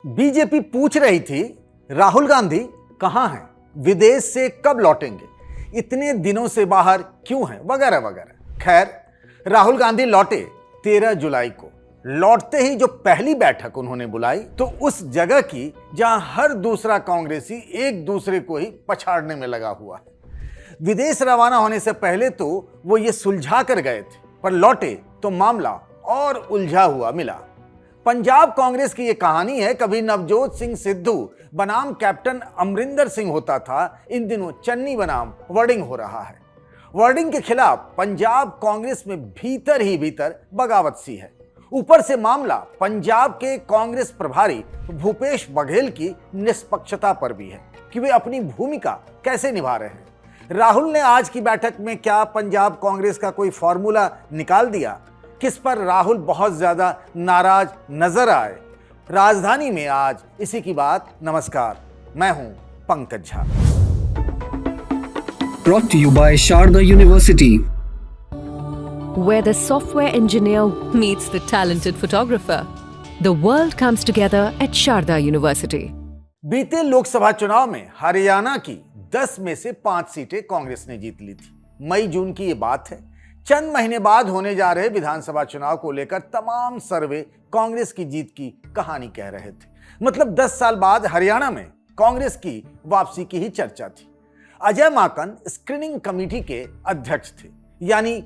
BJP पूछ रही थी राहुल गांधी कहां हैं, विदेश से कब लौटेंगे, इतने दिनों से बाहर क्यों हैं, वगैरह वगैरह। खैर, राहुल गांधी लौटे 13 जुलाई को। लौटते ही जो पहली बैठक उन्होंने बुलाई तो उस जगह की जहां हर दूसरा कांग्रेसी एक दूसरे को ही पछाड़ने में लगा हुआ है। विदेश रवाना होने से पहले तो वो ये सुलझा कर गए थे, पर लौटे तो मामला और उलझा हुआ मिला। पंजाब कांग्रेस की यह कहानी है। कभी नवजोत सिंह सिद्धू बनाम कैप्टन अमरिंदर सिंह होता था, इन दिनों चन्नी बनाम वर्डिंग हो रहा है। वर्डिंग के खिलाफ पंजाब कांग्रेस में भीतर ही भीतर बगावत सी है। ऊपर से मामला पंजाब के कांग्रेस प्रभारी भूपेश बघेल की निष्पक्षता पर भी है कि वे अपनी भूमिका कैसे निभा रहे हैं। राहुल ने आज की बैठक में क्या पंजाब कांग्रेस का कोई फॉर्मूला निकाल दिया? किस पर राहुल बहुत ज्यादा नाराज नजर आए? राजधानी में आज इसी की बात। नमस्कार, मैं हूं Pankaj Jha. Brought to you by Sharda University, where the software engineer meets the talented photographer. The world comes together at Sharda University. बीते लोकसभा चुनाव में हरियाणा की 10 में से 5 सीटें कांग्रेस ने जीत ली थी। मई जून की ये बात है। चंद महीने बाद होने जा रहे विधानसभा चुनाव को लेकर तमाम सर्वे कांग्रेस की जीत की कहानी कह रहे थे। मतलब 10 साल बाद हरियाणा में कांग्रेस की वापसी की ही चर्चा थी। अजय माकन स्क्रीनिंग कमेटी के अध्यक्ष थे, यानी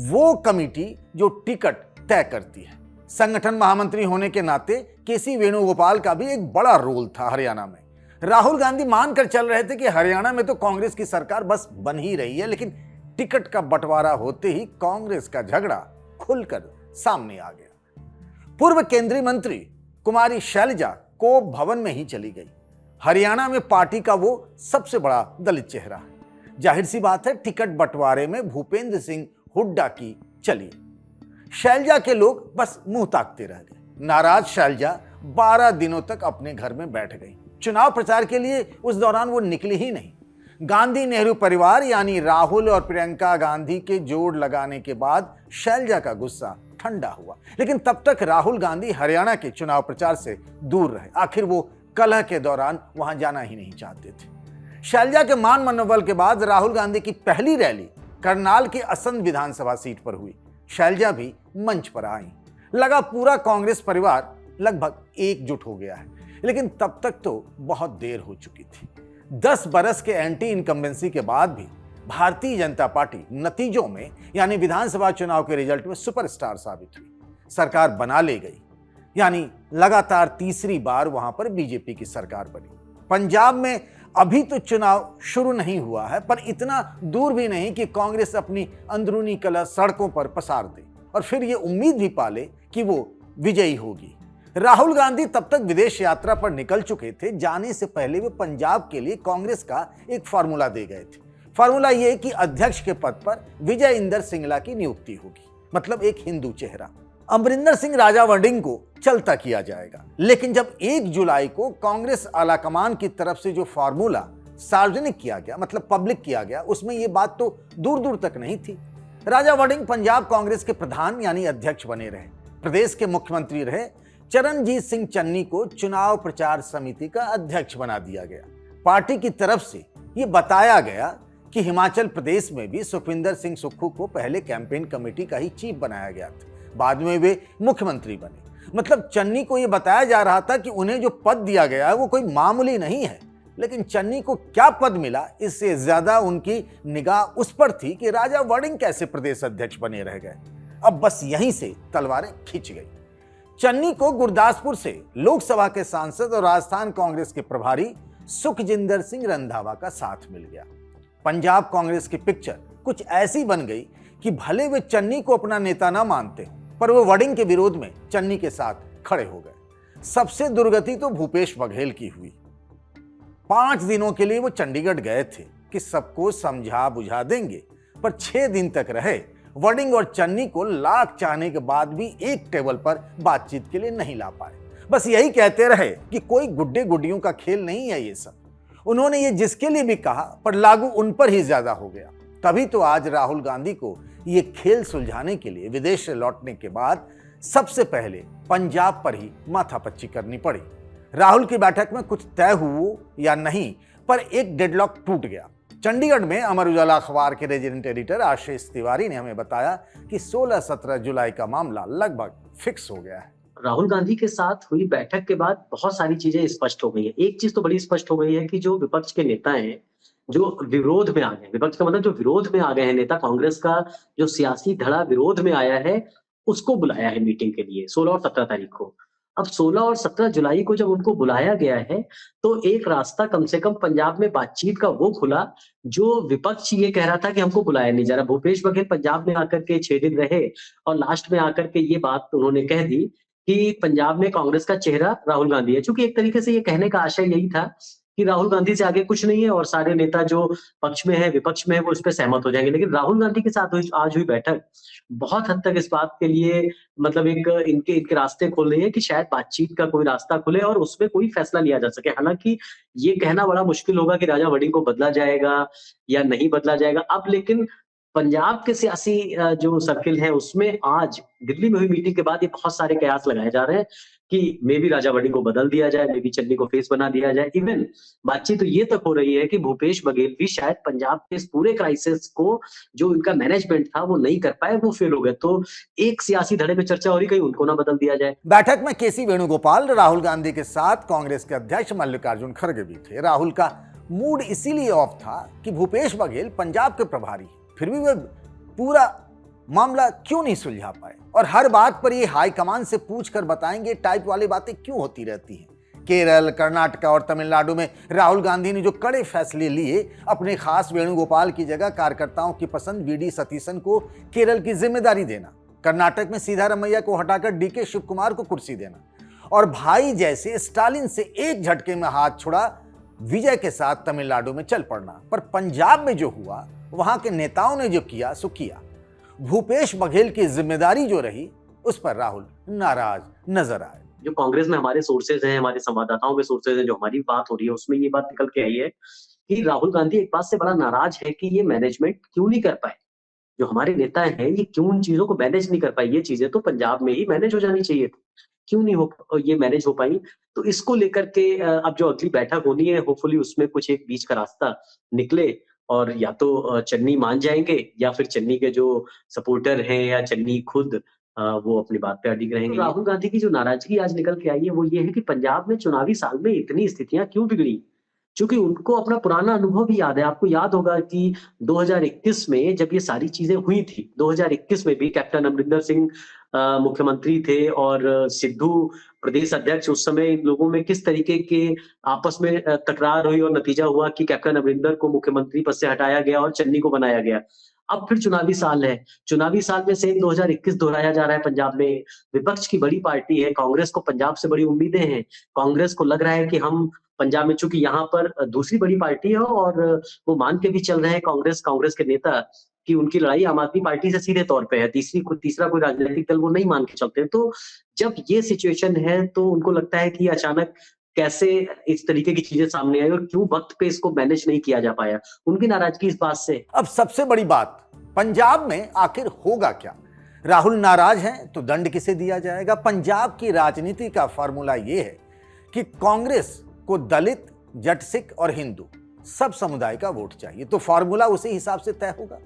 वो कमेटी जो टिकट तय करती है। संगठन महामंत्री होने के नाते केसी वेणुगोपाल का भी एक बड़ा रोल था हरियाणा में। राहुल गांधी मानकर चल रहे थे कि हरियाणा में तो कांग्रेस की सरकार बस बन ही रही है, लेकिन टिकट का बंटवारा होते ही कांग्रेस का झगड़ा खुलकर सामने आ गया। पूर्व केंद्रीय मंत्री कुमारी शैलजा कोप भवन में ही चली गई। हरियाणा में पार्टी का वो सबसे बड़ा दलित चेहरा है। जाहिर सी बात है, टिकट बंटवारे में भूपेंद्र सिंह हुड्डा की चली। शैलजा के लोग बस मुंह ताकते रह गए। नाराज शैलजा 12 दिनों तक अपने घर में बैठ गई। चुनाव प्रचार के लिए उस दौरान वो निकली ही नहीं। गांधी नेहरू परिवार यानी राहुल और प्रियंका गांधी के जोड़ लगाने के बाद शैलजा का गुस्सा ठंडा हुआ, लेकिन तब तक राहुल गांधी हरियाणा के चुनाव प्रचार से दूर रहे। आखिर वो कलह के दौरान वहां जाना ही नहीं चाहते थे। शैलजा के मान मनोबल के बाद राहुल गांधी की पहली रैली करनाल की असंध विधानसभा सीट पर हुई। शैलजा भी मंच पर आई। लगा पूरा कांग्रेस परिवार लगभग एकजुट हो गया है, लेकिन तब तक तो बहुत देर हो चुकी थी। 10 बरस के एंटी इनकम्बेंसी के बाद भी भारतीय जनता पार्टी नतीजों में यानी विधानसभा चुनाव के रिजल्ट में सुपरस्टार साबित हुई। सरकार बना ले गई, यानी लगातार तीसरी बार वहां पर बीजेपी की सरकार बनी। पंजाब में अभी तो चुनाव शुरू नहीं हुआ है, पर इतना दूर भी नहीं कि कांग्रेस अपनी अंदरूनी कलह सड़कों पर पसार दे और फिर ये उम्मीद भी पाले कि वो विजयी होगी। राहुल गांधी तब तक विदेश यात्रा पर निकल चुके थे। जाने से पहले वे पंजाब के लिए कांग्रेस का एक फार्मूला दे गए थे। फार्मूला यह कि अध्यक्ष के पद पर विजय इंदर सिंगला की नियुक्ति होगी, मतलब एक हिंदू चेहरा। अमरिंदर सिंह राजा वर्डिंग को चलता किया जाएगा। लेकिन जब 1 जुलाई को कांग्रेस आलाकमान की तरफ से जो फार्मूला सार्वजनिक किया गया, मतलब पब्लिक किया गया, उसमें यह बात तो दूर दूर तक नहीं थी। राजा वर्डिंग पंजाब कांग्रेस के प्रधान यानी अध्यक्ष बने रहे। प्रदेश के मुख्यमंत्री रहे। चरणजीत सिंह चन्नी को चुनाव प्रचार समिति का अध्यक्ष बना दिया गया। पार्टी की तरफ से यह बताया गया कि हिमाचल प्रदेश में भी सुखविंदर सिंह सुक्खू को पहले कैंपेन कमेटी का ही चीफ बनाया गया था, बाद में वे मुख्यमंत्री बने। मतलब चन्नी को यह बताया जा रहा था कि उन्हें जो पद दिया गया है वो कोई मामूली नहीं है। लेकिन चन्नी को क्या पद मिला, इससे ज्यादा उनकी निगाह उस पर थी कि राजा वर्डिंग कैसे प्रदेश अध्यक्ष बने रह गए। अब बस यहीं से तलवारें खिंच गई। चन्नी को गुरदासपुर से लोकसभा के सांसद और राजस्थान कांग्रेस के प्रभारी सुखजिंदर सिंह रंधावा का साथ मिल गया। पंजाब कांग्रेस की पिक्चर कुछ ऐसी बन गई कि भले वे चन्नी को अपना नेता ना मानते, पर वो वर्डिंग के विरोध में चन्नी के साथ खड़े हो गए। सबसे दुर्गति तो भूपेश बघेल की हुई। 5 दिनों के लिए वो चंडीगढ़ गए थे कि सबको समझा बुझा देंगे, पर 6 दिन तक रहे। वर्डिंग और चन्नी को लाख चाहने के बाद भी एक टेबल पर बातचीत के लिए नहीं ला पाए। बस यही कहते रहे कि कोई गुड्डे गुड्डियों का खेल नहीं है ये सब। उन्होंने ये जिसके लिए भी कहा, पर लागू उन पर ही ज्यादा हो गया। तभी तो आज राहुल गांधी को ये खेल सुलझाने के लिए विदेश से लौटने के बाद सबसे पहले पंजाब पर ही माथापच्ची करनी पड़ी। राहुल की बैठक में कुछ तय हुआ या नहीं, पर एक डेडलॉक टूट गया। चंडीगढ़ में अमर उजाला अखबार के रेजिडेंट एडिटर आशीष तिवारी ने हमें बताया कि 16-17 जुलाई का मामला लगभग फिक्स हो गया है। राहुल गांधी के साथ हुई बैठक के बाद बहुत सारी चीजें स्पष्ट हो गई है। एक चीज तो बड़ी स्पष्ट हो गई है कि जो विपक्ष के नेता हैं, जो विरोध में आ गए, विपक्ष का मतलब जो विरोध में आ गए हैं नेता, कांग्रेस का जो सियासी धड़ा विरोध में आया है, उसको बुलाया है मीटिंग के लिए 16 और 17 तारीख को। अब 16 और 17 जुलाई को जब उनको बुलाया गया है, तो एक रास्ता कम से कम पंजाब में बातचीत का वो खुला जो विपक्ष ये कह रहा था कि हमको बुलाया नहीं जा रहा। भूपेश बघेल पंजाब में आकर के 6 दिन रहे और लास्ट में आकर के ये बात उन्होंने कह दी कि पंजाब में कांग्रेस का चेहरा राहुल गांधी है। चूंकि एक तरीके से ये कहने का आशय यही था कि राहुल गांधी से आगे कुछ नहीं है और सारे नेता जो पक्ष में है, विपक्ष में है, वो इस पे सहमत हो जाएंगे। लेकिन राहुल गांधी के साथ आज हुई बैठक बहुत हद तक इस बात के लिए मतलब एक इनके रास्ते खोल रही है कि शायद बातचीत का कोई रास्ता खुले और उसमें कोई फैसला लिया जा सके। हालांकि ये कहना बड़ा मुश्किल होगा कि राजा वड़िंग को बदला जाएगा या नहीं बदला जाएगा। अब लेकिन पंजाब के सियासी जो सर्किल है उसमें आज दिल्ली में हुई मीटिंग के बाद ये बहुत सारे कयास लगाए जा रहे हैं कि मे बी राजा वड़िंग को बदल दिया जाए, मे बी चन्नी को फेस बना दिया जाए। इवन बातचीत तो ये तक हो रही है कि भूपेश बघेल भी शायद पंजाब के इस पूरे क्राइसिस को जो उनका मैनेजमेंट था वो नहीं कर पाए, वो फेल हो गए। तो एक सियासी धड़े पे चर्चा हो रही, कहीं उनको ना बदल दिया जाए। बैठक में केसी वेणुगोपाल, राहुल गांधी के साथ कांग्रेस के अध्यक्ष मल्लिकार्जुन खड़गे भी थे। राहुल का मूड इसीलिए ऑफ था कि भूपेश बघेल पंजाब के प्रभारी, फिर भी वे पूरा मामला क्यों नहीं सुलझा पाए और हर बात पर ये हाईकमान से पूछकर बताएंगे टाइप वाली बातें क्यों होती रहती हैं। केरल, कर्नाटक और तमिलनाडु में राहुल गांधी ने जो कड़े फैसले लिए, अपने खास वेणुगोपाल की जगह कार्यकर्ताओं की पसंद वीडी सतीशन को केरल की जिम्मेदारी देना, कर्नाटक में सीधारमैया को हटाकर डीके शिव कुमार को कुर्सी देना और भाई जैसे स्टालिन से एक झटके में हाथ छुड़ा विजय के साथ तमिलनाडु में चल पड़ना। पर पंजाब में जो हुआ, वहां के नेताओं ने जो किया सो किया। भूपेश बघेल की जिम्मेदारी जो रही, उस पर राहुल नाराज नजर आए। जो कांग्रेस में हमारे सोर्सेज हैं, हमारे संवाददाताओं के सोर्सेज हैं, जो हमारी बात हो रही है उसमें ये बात निकल के आई है कि राहुल गांधी एक बात से बड़ा नाराज है कि ये मैनेजमेंट क्यों नहीं कर पाए। जो हमारे नेता हैं ये क्यों उन चीजों को मैनेज नहीं कर पाए। ये चीजें तो पंजाब में ही मैनेज हो जानी चाहिए थी, क्यों नहीं हो ये मैनेज हो पाई। तो इसको लेकर के अब जो अगली बैठक होनी है, होपफुली उसमें कुछ एक बीच का रास्ता निकले और या तो चन्नी मान जाएंगे या फिर चन्नी के जो सपोर्टर हैं या चन्नी खुद वो अपनी बात पे अडिग रहेंगे। तो राहुल गांधी की जो नाराजगी आज निकल के आई है वो ये है कि पंजाब में चुनावी साल में इतनी स्थितियां क्यों बिगड़ी, क्योंकि उनको अपना पुराना अनुभव भी याद है। आपको याद होगा कि 2021 में जब ये सारी चीजें हुई थी, 2021 में भी कैप्टन अमरिंदर सिंह मुख्यमंत्री थे और सिद्धू प्रदेश अध्यक्ष। उस समय इन लोगों में किस तरीके के आपस में तकरार हुई और नतीजा हुआ कि कैप्टन अमरिंदर को मुख्यमंत्री पद से हटाया गया और चन्नी को बनाया गया। अब फिर चुनावी साल है, चुनावी साल में सेम 2021 दोहराया जा रहा है। पंजाब में विपक्ष की बड़ी पार्टी है, कांग्रेस को पंजाब से बड़ी उम्मीदें हैं। कांग्रेस को लग रहा है कि हम पंजाब में, चूंकि यहाँ पर दूसरी बड़ी पार्टी है और वो मान के भी चल रहे हैं कांग्रेस के नेता कि उनकी लड़ाई आम आदमी पार्टी से सीधे तौर पे है, तीसरा कोई राजनीतिक दल वो नहीं मान के चलते। तो जब ये सिचुएशन है तो उनको लगता है कि अचानक कैसे इस तरीके की चीजें सामने आई और क्यों वक्त पे इसको मैनेज नहीं किया जा पाया, उनकी नाराजगी इस बात से। अब सबसे बड़ी बात, पंजाब में आखिर होगा क्या? राहुल नाराज हैं तो दंड किसे दिया जाएगा? पंजाब की राजनीति का फॉर्मूला यह है कि कांग्रेस को दलित, जट, सिख और हिंदू सब समुदाय का वोट चाहिए, तो फॉर्मूला उसी हिसाब से तय होगा।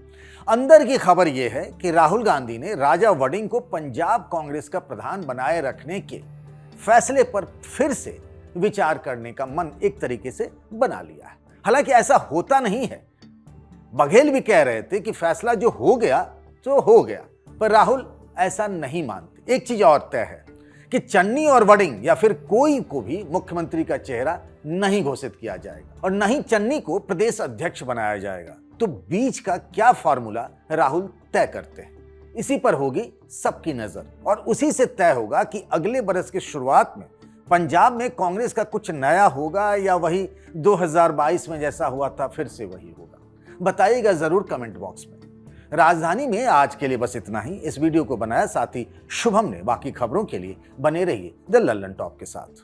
अंदर की खबर यह है कि राहुल गांधी ने राजा वड़िंग को पंजाब कांग्रेस का प्रधान बनाए रखने के फैसले पर फिर से विचार करने का मन एक तरीके से बना लिया है। हालांकि ऐसा होता नहीं है। बघेल भी कह रहे थे कि फैसला जो हो गया तो हो गया, पर राहुल ऐसा नहीं मानते। एक चीज और तय है कि चन्नी और वड़िंग या फिर कोई को भी मुख्यमंत्री का चेहरा नहीं घोषित किया जाएगा और न ही चन्नी को प्रदेश अध्यक्ष बनाया जाएगा। तो बीच का क्या फॉर्मूला राहुल तय करते हैं, इसी पर होगी सबकी नजर और उसी से तय होगा कि अगले बरस की शुरुआत में पंजाब में कांग्रेस का कुछ नया होगा या वही 2022 में जैसा हुआ था फिर से वही होगा। बताइएगा जरूर कमेंट बॉक्स में। राजधानी में आज के लिए बस इतना ही। इस वीडियो को बनाया साथी शुभम ने। बाकी खबरों के लिए बने रहिए द लल्लन टॉप के साथ।